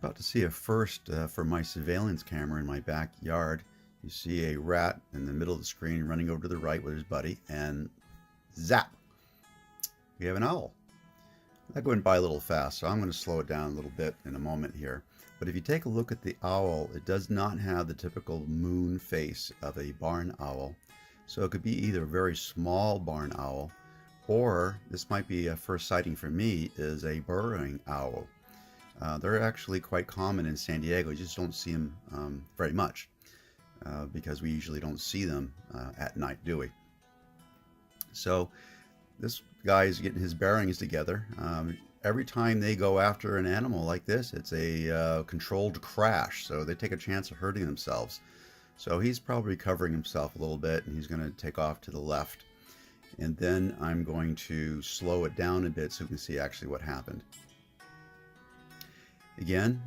About to see a first for my surveillance camera in my backyard. You see a rat in the middle of the screen running over to the right with his buddy, and zap! We have an owl. That went by a little fast, so I'm going to slow it down a little bit in a moment here. But if you take a look at the owl, it does not have the typical moon face of a barn owl. So it could be either a very small barn owl, or this might be a first sighting for me, is a burrowing owl. They're actually quite common in San Diego. You just don't see them very much because we usually don't see them at night, do we? So this guy is getting his bearings together. Every time they go after an animal like this, it's a controlled crash. So they take a chance of hurting themselves. So he's probably covering himself a little bit, and he's going to take off to the left. And then I'm going to slow it down a bit so you can see actually what happened. Again,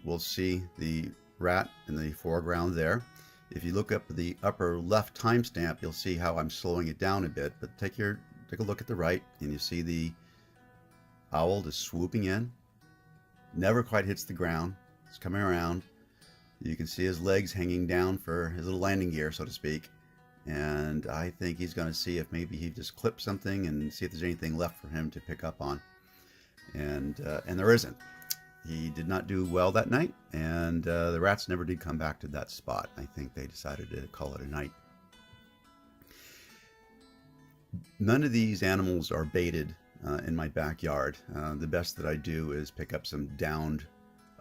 we'll see the rat in the foreground there. If you look up the upper left timestamp, you'll see how I'm slowing it down a bit. But take a look at the right, and you see the owl just swooping in. Never quite hits the ground. It's coming around. You can see his legs hanging down for his little landing gear, so to speak. And I think he's going to see if maybe he just clipped something and see if there's anything left for him to pick up on. And there isn't. He did not do well that night, and the rats never did come back to that spot. I think they decided to call it a night. None of these animals are baited in my backyard. The best that I do is pick up some downed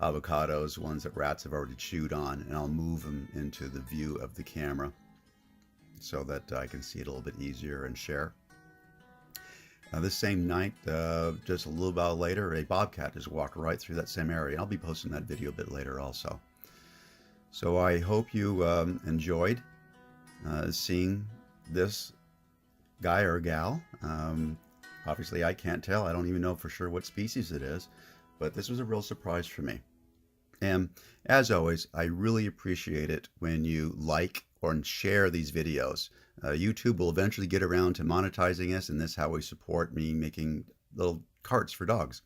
avocados, ones that rats have already chewed on, and I'll move them into the view of the camera so that I can see it a little bit easier and share. This same night, just a little while later, a bobcat just walked right through that same area. I'll be posting that video a bit later also. So I hope you enjoyed seeing this guy or gal. Obviously I can't tell. I don't even know for sure what species it is, but this was a real surprise for me. And as always, I really appreciate it when you like or share these videos. YouTube will eventually get around to monetizing us, and this is how we support me making little carts for dogs.